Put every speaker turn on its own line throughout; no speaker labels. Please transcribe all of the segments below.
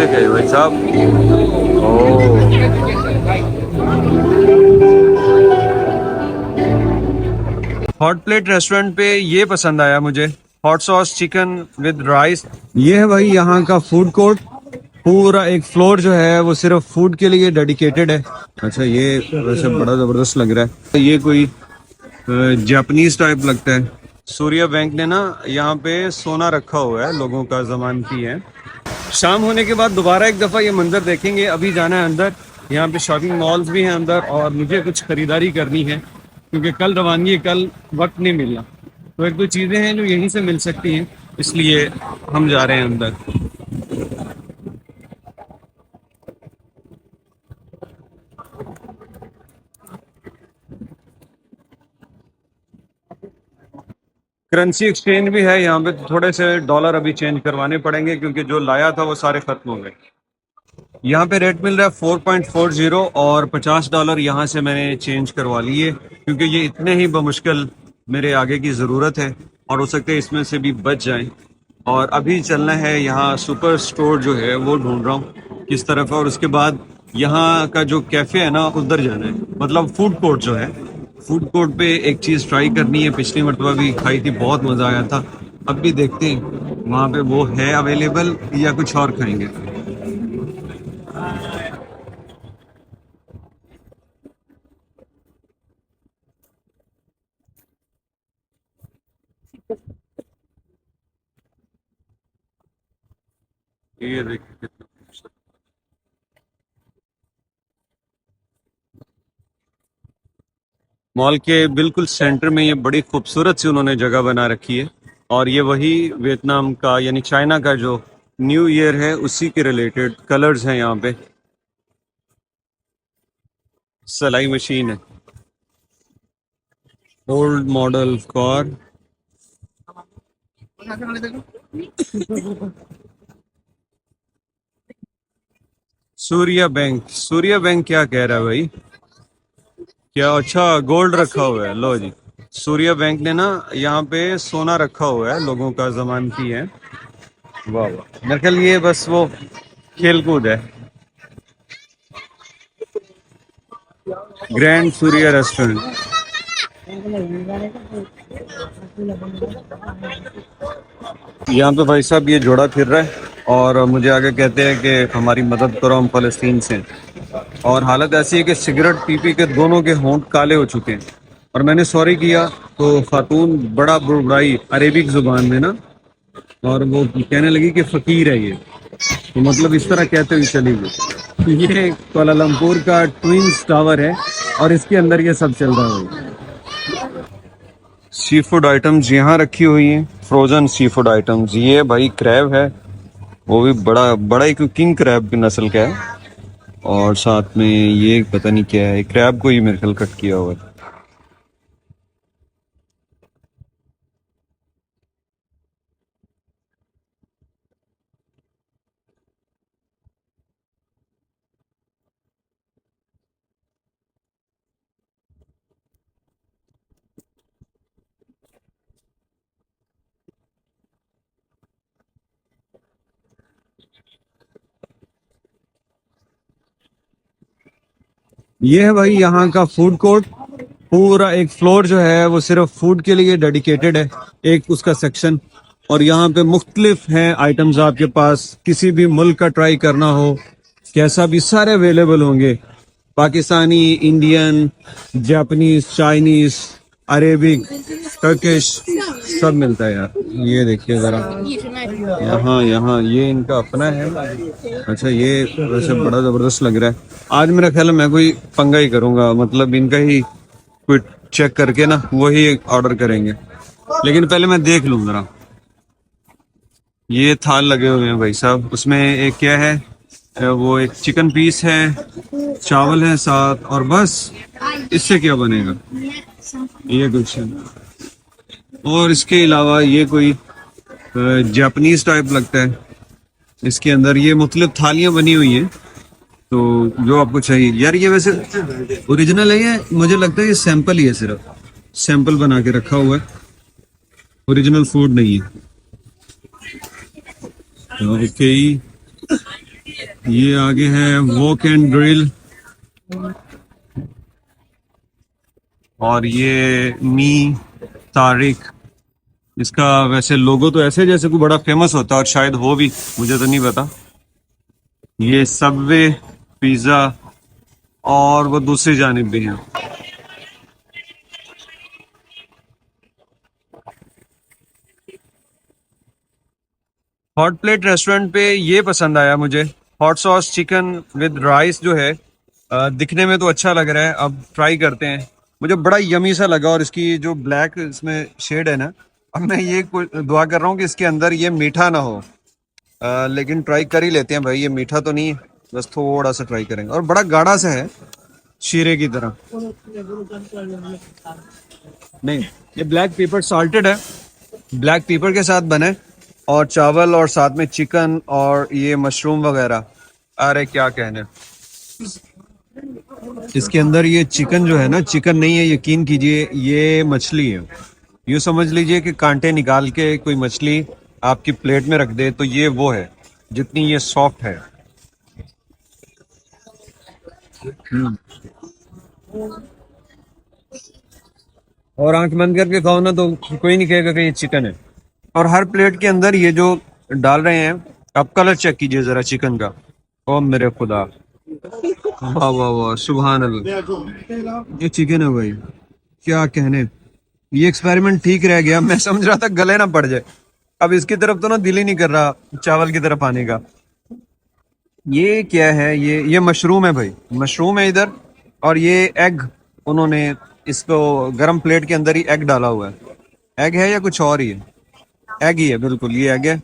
क्या है भाई साहब? ओ, हॉट प्लेट रेस्टोरेंट पे ये पसंद आया मुझे, hot sauce chicken with rice. ये है भाई यहाँ का फूड कोर्ट। पूरा एक फ्लोर जो है वो सिर्फ फूड के लिए डेडिकेटेड है। अच्छा, ये वैसे बड़ा जबरदस्त लग रहा है। ये कोई जापानीज टाइप लगता है। सूर्या बैंक ने ना यहाँ पे सोना रखा हुआ है, लोगों का जमानती है। शाम होने के बाद दोबारा एक दफ़ा ये मंजर देखेंगे। अभी जाना है अंदर। यहाँ पे शॉपिंग मॉल्स भी हैं अंदर, और मुझे कुछ खरीदारी करनी है क्योंकि कल रवानगी है, कल वक्त नहीं मिलना। तो एक दो चीज़ें हैं जो यहीं से मिल सकती हैं, इसलिए हम जा रहे हैं अंदर। करेंसी एक्सचेंज भी है यहाँ पे, तो थोड़े से डॉलर अभी चेंज करवाने पड़ेंगे क्योंकि जो लाया था वो सारे खत्म हो गए। यहाँ पे रेट मिल रहा है 4.40, और $50 यहाँ से मैंने चेंज करवा लिए क्योंकि ये इतने ही बमुश्किल मेरे आगे की ज़रूरत है, और हो सकता है इसमें से भी बच जाएं। और अभी चलना है यहाँ सुपर स्टोर जो है वो ढूंढ रहा हूँ किस तरफ है, और उसके बाद यहाँ का जो कैफ़े है ना उधर जाना है, मतलब फूड कोर्ट जो है। फूड कोर्ट पे एक चीज़ ट्राई करनी है, पिछली मरतबा भी खाई थी, बहुत मज़ा आया था। अब भी देखते हैं वहाँ पे वो है अवेलेबल या कुछ और खाएंगे। ये देखिए कितना खूबसूरत। मॉल के बिल्कुल सेंटर में ये बड़ी खूबसूरत सी उन्होंने जगह बना रखी है, और ये वही वियतनाम का यानी चाइना का जो न्यू ईयर है उसी के रिलेटेड कलर्स हैं यहाँ पे। सिलाई मशीन है, old model car. Surya bank क्या कह रहा है भाई? क्या? अच्छा, गोल्ड रखा हुआ है, लो जी। सूर्या बैंक ने ना यहाँ पे सोना रखा हुआ है, लोगों का जमानती है। वाह वाह, मेरे ख्याल ये बस वो खेल कूद है। Grand Surya restaurant. यहाँ पे भाई साहब ये जोड़ा फिर रहा है, और मुझे आगे कहते हैं कि हमारी मदद करो, हम फ़लस्तीन से हैं। और हालत ऐसी है कि सिगरेट पी पी के दोनों के होंठ काले हो चुके हैं, और मैंने सॉरी किया तो खातून बड़ा बुड़बड़ाई अरेबिक ज़ुबान में ना, और वो कहने लगी कि फ़कीर है ये, तो मतलब इस तरह कहते हुए चली गई। ये कोलालमपुर का ट्विंस टावर है, और इसके अंदर ये सब चल रहा है। सी फूड आइटम्स यहाँ रखी हुई हैं, फ्रोजन सी फूड आइटम्स। ये भाई क्रैब है, वो भी बड़ा बड़ा ही किंग क्रैब की नस्ल का है, और साथ में ये पता नहीं क्या है, क्रैब को ही मेरे ख्याल कट किया हुआ है। ये है भाई यहाँ का फूड कोर्ट। पूरा एक फ्लोर जो है वो सिर्फ फूड के लिए डेडिकेटेड है, एक उसका सेक्शन। और यहाँ पे मुख्तलिफ हैं आइटम्स, आपके पास किसी भी मुल्क का ट्राई करना हो, कैसा भी, सारे अवेलेबल होंगे। Pakistani, Indian, Japanese, Chinese, Arabic, Turkish, सब मिलता है यार। ये देखिए ज़रा, यहाँ यहाँ ये इनका अपना है। अच्छा, ये वैसे बड़ा ज़बरदस्त लग रहा है। आज मेरा ख्याल है मैं कोई पंगा ही करूँगा, मतलब इनका ही कोई चेक करके ना वही ऑर्डर करेंगे। लेकिन पहले मैं देख लूँ ज़रा। ये थाल लगे हुए हैं भाई साहब, उसमें एक क्या है, वो एक चिकन पीस है, चावल है साथ, और बस। इससे क्या बनेगा? ये कुछ है। और इसके अलावा ये कोई जापानीज टाइप लगता है। इसके अंदर ये मुख्तलिफ थालियां बनी हुई हैं, तो जो आपको चाहिए यार। ये वैसे ओरिजिनल है, ये मुझे लगता है ये सैंपल ही है, सिर्फ सैंपल बना के रखा हुआ है, ओरिजिनल फूड नहीं है। ओके, ये आगे है वोक एंड ग्रिल, और ये मी तारिक। इसका वैसे लोगो तो ऐसे जैसे कोई बड़ा फेमस होता है, और शायद हो भी, मुझे तो नहीं पता। ये सबवे, पिज्ज़ा, और वो दूसरी जानिब भी है। हॉट प्लेट रेस्टोरेंट पे ये पसंद आया मुझे, hot sauce chicken with rice जो है। दिखने में तो अच्छा लग रहा है, अब ट्राई करते हैं। मुझे बड़ा यमी सा लगा, और इसकी जो ब्लैक इसमें शेड है ना, अब मैं ये दुआ कर रहा हूँ कि इसके अंदर ये मीठा ना हो। लेकिन ट्राई कर ही लेते हैं भाई, ये मीठा तो नहीं है, बस थोड़ा सा ट्राई करेंगे। और बड़ा गाढ़ा सा है, शीरे की तरह। नहीं, ये ब्लैक पेपर सॉल्टेड है, ब्लैक पेपर के साथ बने, और चावल और साथ में चिकन और ये मशरूम वगैरह। अरे क्या कहने, इसके अंदर ये चिकन जो है ना, चिकन नहीं है, यकीन कीजिए ये मछली है। यूँ समझ लीजिए कि कांटे निकाल के कोई मछली आपकी प्लेट में रख दे, तो ये वो है, जितनी ये सॉफ्ट है। हम्म। और आंख बंद करके खाओ ना तो कोई नहीं कहेगा कि ये चिकन है। और हर प्लेट के अंदर ये जो डाल रहे हैं, आप कलर चेक कीजिए जरा चिकन का। ओ मेरे खुदा, वाह वाह वाह, सुभान अल्लाह, ये चिकन है भाई, क्या कहने। ये एक्सपेरिमेंट ठीक रह गया, मैं समझ रहा था गले ना पड़ जाए। अब इसकी तरफ तो ना दिल ही नहीं कर रहा चावल की तरफ आने का। ये क्या है, ये मशरूम है भाई, मशरूम है इधर। और ये एग, उन्होंने इसको गरम प्लेट के अंदर ही एग डाला हुआ है। एग है या कुछ और ही है? एग ही है, बिल्कुल ये एग है।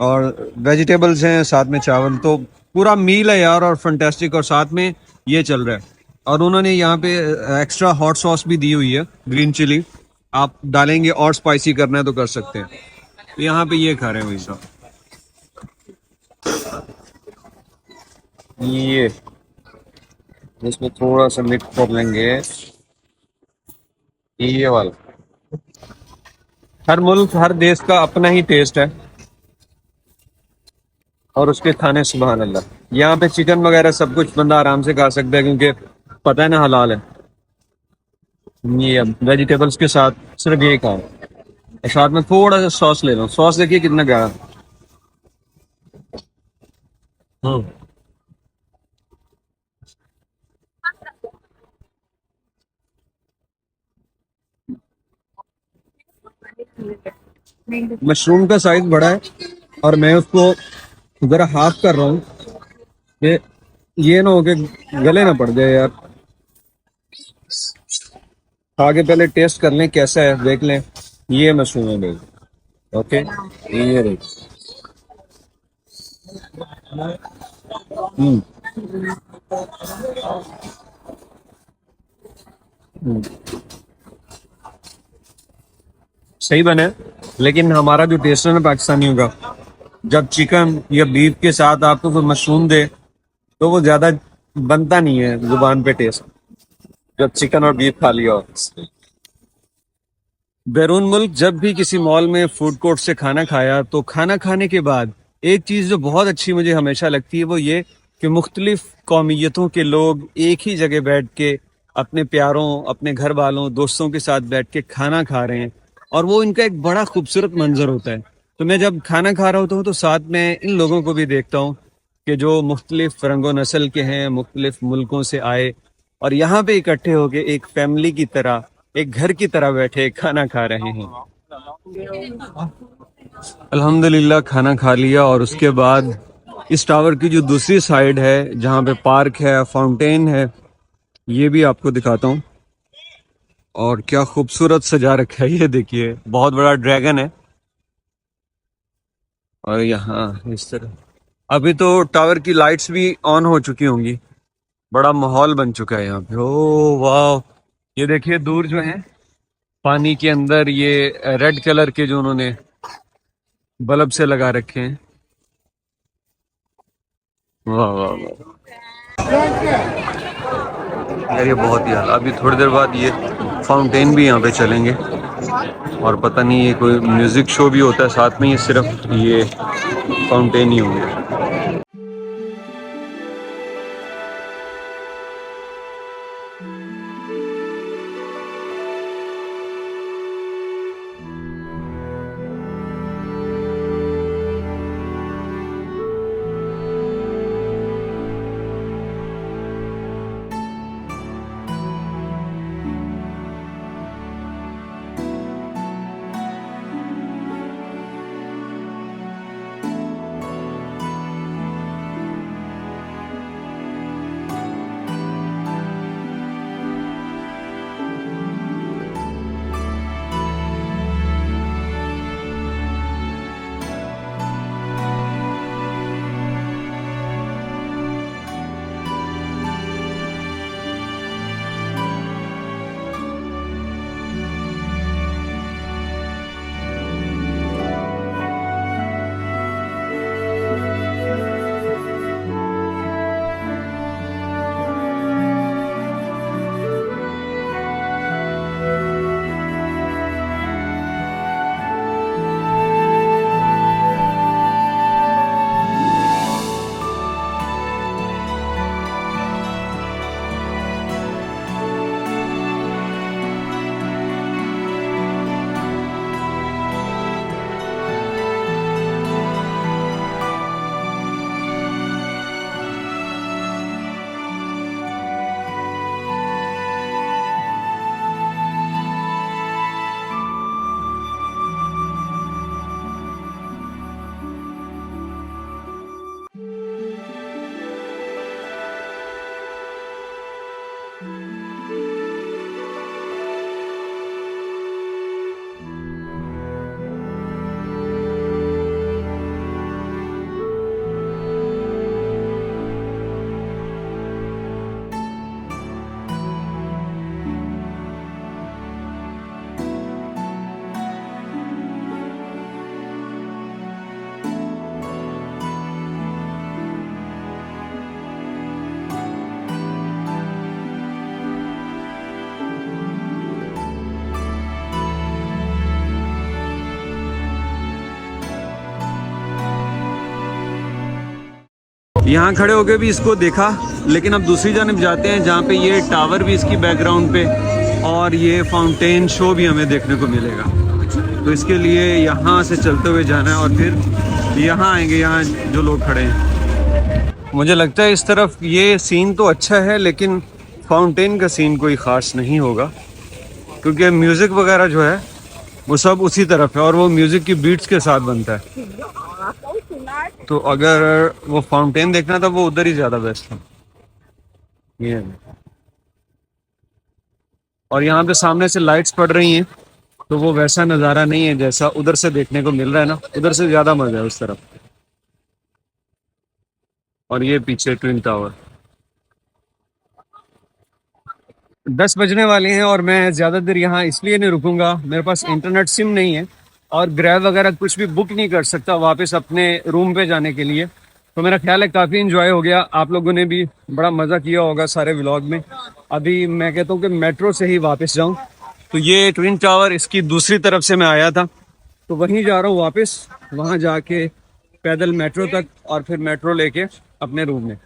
और वेजिटेबल्स हैं, साथ में चावल, तो पूरा मील है यार, और फंटेस्टिक। और साथ में ये चल रहा है, और उन्होंने यहाँ पे एक्स्ट्रा हॉट सॉस भी दी हुई है, ग्रीन चिली। आप डालेंगे और स्पाइसी करना है तो कर सकते हैं। तो यहाँ पे ये खा रहे हैं भाई साहब, ये इसमें थोड़ा सा मिक्स कर लेंगे, ये वाला। हर मुल्क हर देश का अपना ही टेस्ट है, और उसके खाने सुभान अल्लाह। यहाँ पे चिकन वगैरह सब कुछ बंदा आराम से खा सकता है, क्योंकि पता है ना हलाल है। ये अब वेजिटेबल्स के साथ सिर्फ ये खाओ, और साथ में थोड़ा सा सॉस ले लो। सॉस देखिए कितना गाढ़ा। हम्म। मशरूम का साइज बड़ा है, और मैं उसको जरा हाफ कर रहा हूँ कि ये ना हो के गले ना पड़ जाए यार। आगे पहले टेस्ट कर लें कैसा है, देख लें। ये मशरूम है भाई, ओके, ये रही। हम्म। हम्म। सही बने, लेकिन हमारा जो टेस्ट है ना पाकिस्तानियों का, जब चिकन या बीफ के साथ आपको कोई मशरूम दे, तो वो ज्यादा बनता नहीं है जुबान पे टेस्ट, जब चिकन और बीफ खा लिया हो। बैरून मुल्क जब भी किसी मॉल में फूड कोर्ट से खाना खाया, तो खाना खाने के बाद एक चीज़ जो बहुत अच्छी मुझे हमेशा लगती है, वो ये कि मुख्तलिफ कौमियतों के लोग एक ही जगह बैठ के अपने प्यारों, अपने घर वालों, दोस्तों के साथ बैठ के खाना खा रहे हैं, और वो इनका एक बड़ा खूबसूरत मंजर होता है। तो मैं जब खाना खा रहा होता हूँ, तो साथ में इन लोगों को भी देखता हूँ कि जो मुख्तलिफ रंगो नस्ल के हैं, मुख्तलिफ मुल्कों से आए, और यहाँ पे इकट्ठे होके एक फैमिली की तरह, एक घर की तरह बैठे खाना खा रहे हैं। अल्हम्दुलिल्लाह खाना खा लिया, और उसके बाद इस टावर की जो दूसरी साइड है, जहाँ पे पार्क है, फाउंटेन है, ये भी आपको दिखाता हूँ। और क्या खूबसूरत सजा रखा है, ये देखिए, बहुत बड़ा ड्रैगन है। और यहाँ इस तरह, अभी तो टावर की लाइट्स भी ऑन हो चुकी होंगी, बड़ा माहौल बन चुका है यहाँ पे। ओ वाह, ये देखिए दूर जो है पानी के अंदर, ये रेड कलर के जो उन्होंने बल्ब से लगा रखे हैं। वाह वाह वाह यार, ये बहुत ही हाल। अभी थोड़ी देर बाद ये फाउंटेन भी यहाँ पे चलेंगे, और पता नहीं ये कोई म्यूजिक शो भी होता है साथ में, ये सिर्फ ये फाउंटेन ही होंगे। यहाँ खड़े होके भी इसको देखा, लेकिन अब दूसरी जानब जाते हैं जहाँ पे ये टावर भी इसकी बैकग्राउंड पे और ये फाउंटेन शो भी हमें देखने को मिलेगा। तो इसके लिए यहाँ से चलते हुए जाना है और फिर यहाँ आएंगे, यहाँ जो लोग खड़े हैं। मुझे लगता है इस तरफ ये सीन तो अच्छा है, लेकिन फाउंटेन का सीन कोई ख़ास नहीं होगा, क्योंकि म्यूज़िक वगैरह जो है वो सब उसी तरफ है और वो म्यूज़िक की बीट्स के साथ बनता है। तो अगर वो फाउंटेन देखना था वो उधर ही ज़्यादा बेस्ट था। ये है। और यहाँ पे सामने से लाइट्स पड़ रही हैं, तो वो वैसा नज़ारा नहीं है जैसा उधर से देखने को मिल रहा है ना, उधर से ज़्यादा मज़ा है उस तरफ। और ये पीछे ट्विन टावर। 10 बजने वाले हैं और मैं ज़्यादा देर यहाँ इसलिए नहीं रुकूंगा, मेरे पास इंटरनेट सिम नहीं है और ग्रैब वगैरह कुछ भी बुक नहीं कर सकता वापस अपने रूम पे जाने के लिए। तो मेरा ख्याल है काफ़ी इंजॉय हो गया, आप लोगों ने भी बड़ा मज़ा किया होगा सारे व्लॉग में। अभी मैं कहता हूँ कि मेट्रो से ही वापस जाऊँ। तो ये ट्विन टावर, इसकी दूसरी तरफ से मैं आया था, तो वहीं जा रहा हूँ वापस, वहाँ जाके पैदल मेट्रो तक और फिर मेट्रो लेके अपने रूम में।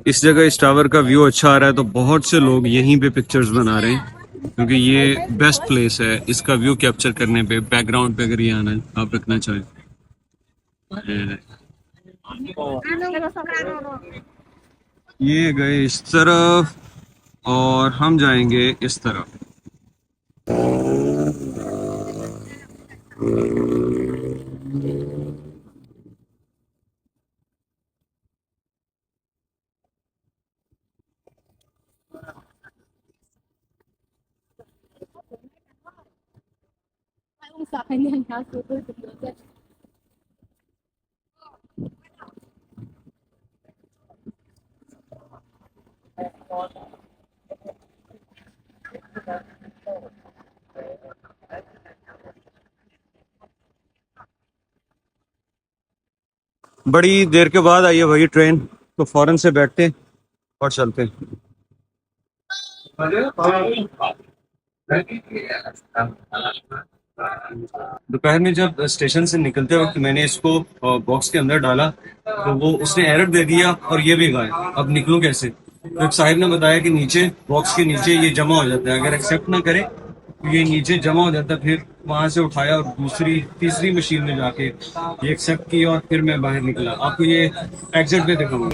इस जगह इस टावर का व्यू अच्छा आ रहा है, तो बहुत से लोग यहीं पे पिक्चर्स बना रहे हैं, क्योंकि ये बेस्ट प्लेस है इसका व्यू कैप्चर करने पे। बैकग्राउंड पे अगर ये आना है, आप रखना चाहें। ये गए इस तरफ और हम जाएंगे इस तरफ। बड़ी देर के बाद आई है वही ट्रेन, तो फौरन से बैठते हैं और चलते हैं। दोपहर में जब स्टेशन से निकलते वक्त मैंने इसको बॉक्स के अंदर डाला, तो वो उसने एरर दे दिया और ये भी गया। अब निकलूं कैसे? तो एक साहिब ने बताया कि नीचे बॉक्स के नीचे ये जमा हो जाता है, अगर एक्सेप्ट ना करे तो ये नीचे जमा हो जाता है। फिर वहां से उठाया और दूसरी तीसरी मशीन में जाके ये एक्सेप्ट किया और फिर मैं बाहर निकला। आपको ये एग्जिट पे दिखाऊंगा।